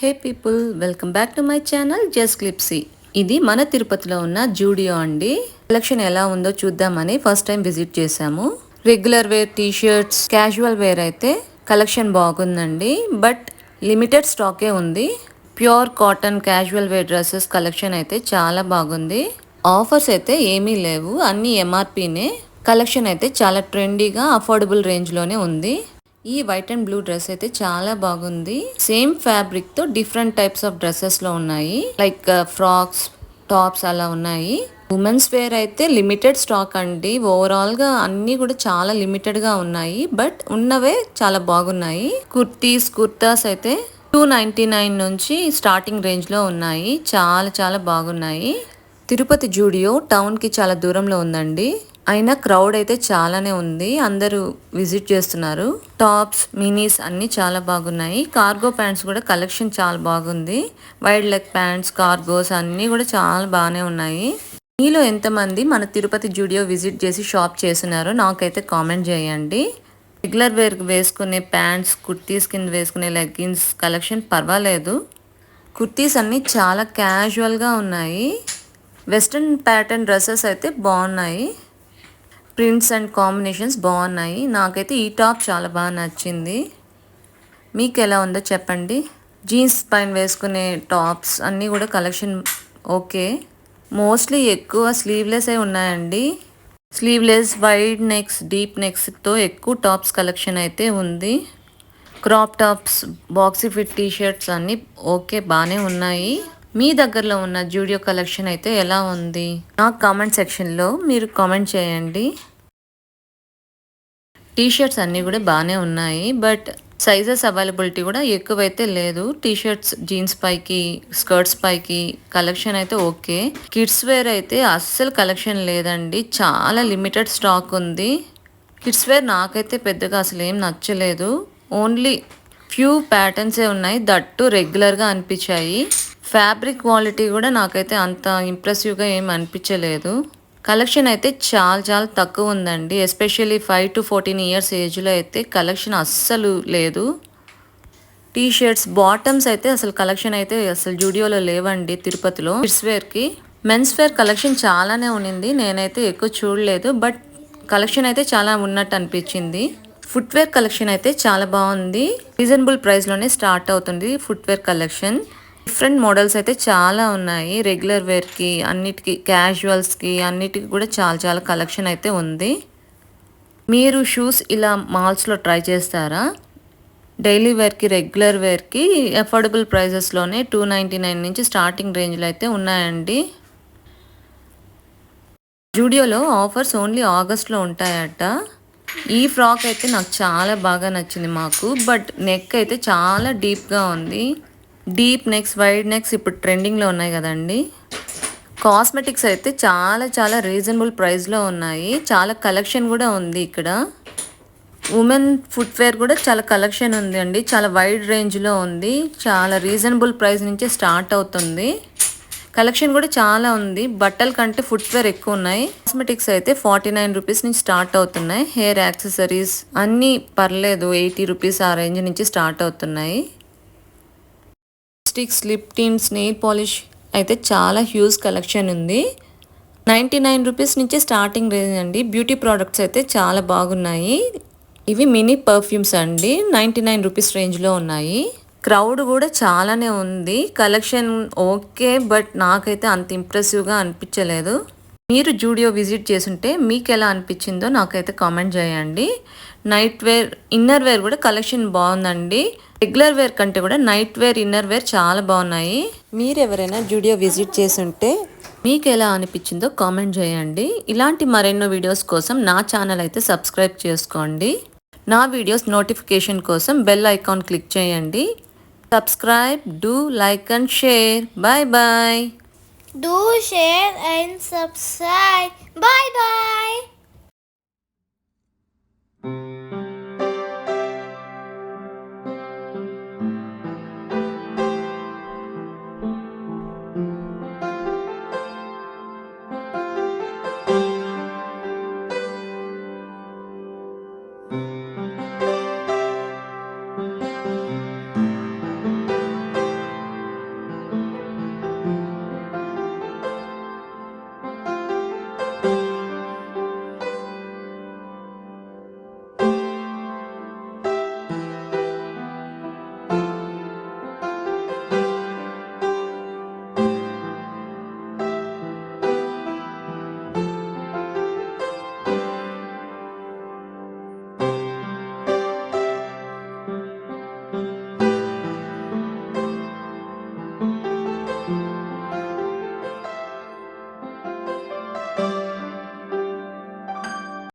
Hey people, welcome back to my channel just Clipsy. ఇది మన తిరుపతిలో ఉన్న జూడియో అండి. కలెక్షన్ ఎలా ఉందో చూద్దామని ఫస్ట్ టైం విజిట్ చేశాము. Regular wear T shirts, casual wear అయితే కలెక్షన్ బాగుందండి. బట్ లిమిటెడ్ స్టాకే ఉంది. Pure cotton casual wear dresses collection అయితే చాలా బాగుంది. ఆఫర్స్ అయితే ఏమీ లేవు, అన్ని ఎంఆర్పీనే. కలెక్షన్ అయితే చాలా ట్రెండీగా అఫోర్డబుల్ రేంజ్లోనే ఉంది. ఈ వైట్ అండ్ బ్లూ డ్రెస్ అయితే చాలా బాగుంది. సేమ్ ఫ్యాబ్రిక్ తో డిఫరెంట్ టైప్స్ ఆఫ్ డ్రెస్సెస్ లో ఉన్నాయి. లైక్ ఫ్రాక్స్, టాప్స్ అలా ఉన్నాయి. ఉమెన్స్ వేర్ అయితే లిమిటెడ్ స్టాక్ అండి. ఓవరాల్ గా అన్ని కూడా చాలా లిమిటెడ్ గా ఉన్నాయి. బట్ ఉన్నవే చాలా బాగున్నాయి. కుర్తీస్, కుర్తాస్ అయితే 299 నుంచి స్టార్టింగ్ రేంజ్ లో ఉన్నాయి. చాలా చాలా బాగున్నాయి. తిరుపతి జూడియో టౌన్ కి చాలా దూరంలో ఉందండి. అయినా క్రౌడ్ అయితే చాలానే ఉంది. అందరూ విజిట్ చేస్తున్నారు. టాప్స్, మినీస్ అన్ని చాలా బాగున్నాయి. కార్గో ప్యాంట్స్ కూడా కలెక్షన్ చాలా బాగుంది. వైడ్ లెగ్ ప్యాంట్స్, కార్గోస్ అన్నీ కూడా చాలా బాగానే ఉన్నాయి. మీలో ఎంతమంది మన తిరుపతి జూడియో విజిట్ చేసి షాప్ చేస్తున్నారో నాకైతే కామెంట్ చేయండి. రెగ్యులర్ వేర్ వేసుకునే ప్యాంట్స్, కుర్తీస్ కింద వేసుకునే లెగ్గిన్స్ కలెక్షన్ పర్వాలేదు. కుర్తీస్ అన్నీ చాలా క్యాజువల్గా ఉన్నాయి. వెస్ట్రన్ ప్యాటర్న్ డ్రెస్సెస్ అయితే బాగున్నాయి. ప్రింట్స్ అండ్ కాంబినేషన్స్ బాగున్నాయి. నాకైతే ఈ టాప్ చాలా బాగా నచ్చింది. మీకు ఎలా ఉందో చెప్పండి. జీన్స్ పైన వేసుకునే టాప్స్ అన్నీ కూడా కలెక్షన్ ఓకే. మోస్ట్లీ ఎక్కువ స్లీవ్లెస్ ఉన్నాయండి. స్లీవ్లెస్, వైడ్ నెక్స్, డీప్ నెక్స్తో ఎక్కువ టాప్స్ కలెక్షన్ అయితే ఉంది. Crop tops, boxy fit T shirts అన్నీ ఓకే, బాగానే ఉన్నాయి. మీ దగ్గరలో ఉన్న జూడియో కలెక్షన్ అయితే ఎలా ఉంది? నాకు కామెంట్ సెక్షన్లో మీరు కామెంట్ చేయండి. టీ షర్ట్స్ అన్నీ కూడా బాగానే ఉన్నాయి. బట్ సైజెస్ అవైలబిలిటీ కూడా ఎక్కువైతే లేదు. టీ షర్ట్స్ జీన్స్ పైకి, స్కర్ట్స్ పైకి కలెక్షన్ అయితే ఓకే. కిడ్స్ వేర్ అయితే అస్సలు కలెక్షన్ లేదండి. చాలా లిమిటెడ్ స్టాక్ ఉంది. కిడ్స్ వేర్ నాకైతే పెద్దగా అసలు ఏం నచ్చలేదు. ఓన్లీ ఫ్యూ ప్యాటర్న్సే ఉన్నాయి. దట్టు రెగ్యులర్గా అనిపించాయి. ఫ్యాబ్రిక్ క్వాలిటీ కూడా నాకైతే అంత ఇంప్రెసివ్గా ఏం అనిపించలేదు. కలెక్షన్ అయితే చాలా చాలా తక్కువ ఉందండి. ఎస్పెషల్లీ 5 to 14 ఇయర్స్ ఏజ్లో అయితే కలెక్షన్ అస్సలు లేదు. టీ షర్ట్స్, బాటమ్స్ అయితే అసలు కలెక్షన్ అయితే అసలు జూడియోలో లేవండి తిరుపతిలో. కిడ్స్ వేర్కి మెన్స్ వేర్ కలెక్షన్ చాలానే ఉన్నింది. నేనైతే ఎక్కువ చూడలేదు. బట్ కలెక్షన్ అయితే చాలా ఉన్నట్టు అనిపించింది. ఫుట్వేర్ కలెక్షన్ అయితే చాలా బాగుంది. రీజనబుల్ ప్రైస్లోనే స్టార్ట్ అవుతుంది ఫుట్వేర్ కలెక్షన్. డిఫరెంట్ మోడల్స్ అయితే చాలా ఉన్నాయి. రెగ్యులర్ వేర్కి, అన్నిటికీ, క్యాజువల్స్కి అన్నిటికీ కూడా చాలా చాలా కలెక్షన్ అయితే ఉంది. మీరు షూస్ ఇలా మాల్స్లో ట్రై చేస్తారా? డైలీ వేర్కి, రెగ్యులర్ వేర్కి అఫోర్డబుల్ ప్రైజెస్లోనే 299 నుంచి స్టార్టింగ్ రేంజ్లో అయితే ఉన్నాయండి. జూడియోలో ఆఫర్స్ ఓన్లీ ఆగస్ట్లో ఉంటాయట. ఈ ఫ్రాక్ అయితే నాకు చాలా బాగా నచ్చింది మాకు. బట్ నెక్ అయితే చాలా డీప్గా ఉంది. డీప్ నెక్స్, వైడ్ నెక్స్ ఇప్పుడు ట్రెండింగ్లో ఉన్నాయి కదండి. కాస్మెటిక్స్ అయితే చాలా చాలా రీజనబుల్ ప్రైస్లో ఉన్నాయి. చాలా కలెక్షన్ కూడా ఉంది ఇక్కడ. ఉమెన్ ఫుట్వేర్ కూడా చాలా కలెక్షన్ ఉంది అండి. చాలా వైడ్ రేంజ్లో ఉంది. చాలా రీజనబుల్ ప్రైస్ నుంచే స్టార్ట్ అవుతుంది. కలెక్షన్ కూడా చాలా ఉంది. బట్టల కంటే ఫుట్వేర్ ఎక్కువ ఉన్నాయి. కాస్మెటిక్స్ అయితే 49 రూపీస్ నుంచి స్టార్ట్ అవుతున్నాయి. హెయిర్ యాక్సెసరీస్ అన్నీ పర్లేదు, 80 రూపీస్ ఆ రేంజ్ నుంచి స్టార్ట్ అవుతున్నాయి. Sticks, lip tins, nail polish అయితే చాలా హ్యూజ్ కలెక్షన్ ఉంది. 99 రూపీస్ నుంచే స్టార్టింగ్ రేంజ్ అండి. బ్యూటీ ప్రోడక్ట్స్ అయితే చాలా బాగున్నాయి. ఇవి మినీ పర్ఫ్యూమ్స్ అండి. 99 రూపీస్ రేంజ్లో ఉన్నాయి. క్రౌడ్ కూడా చాలానే ఉంది. కలెక్షన్ ఓకే, బట్ నాకైతే అంత ఇంప్రెసివ్గా అనిపించలేదు. మీరు జూడియో విజిట్ చేస్తుంటే మీకు ఎలా అనిపించిందో నాకైతే కామెంట్ చేయండి. నైట్ వేర్, ఇన్నర్ వేర్ కూడా కలెక్షన్ బాగుందండి. రెగ్యులర్ వేర్ కంటే కూడా నైట్ వేర్, ఇన్నర్ వేర్ చాలా బాగున్నాయి. మీరు ఎవరైనా జూడియో విజిట్ చేస్తుంటే మీకు ఎలా అనిపించిందో కామెంట్ చేయండి. ఇలాంటి మరెన్నో వీడియోస్ కోసం నా ఛానల్ అయితే సబ్స్క్రైబ్ చేసుకోండి. నా వీడియోస్ నోటిఫికేషన్ కోసం బెల్ ఐకాన్ క్లిక్ చేయండి. Subscribe, do like and share. Bye bye. Do share and subscribe. Bye bye.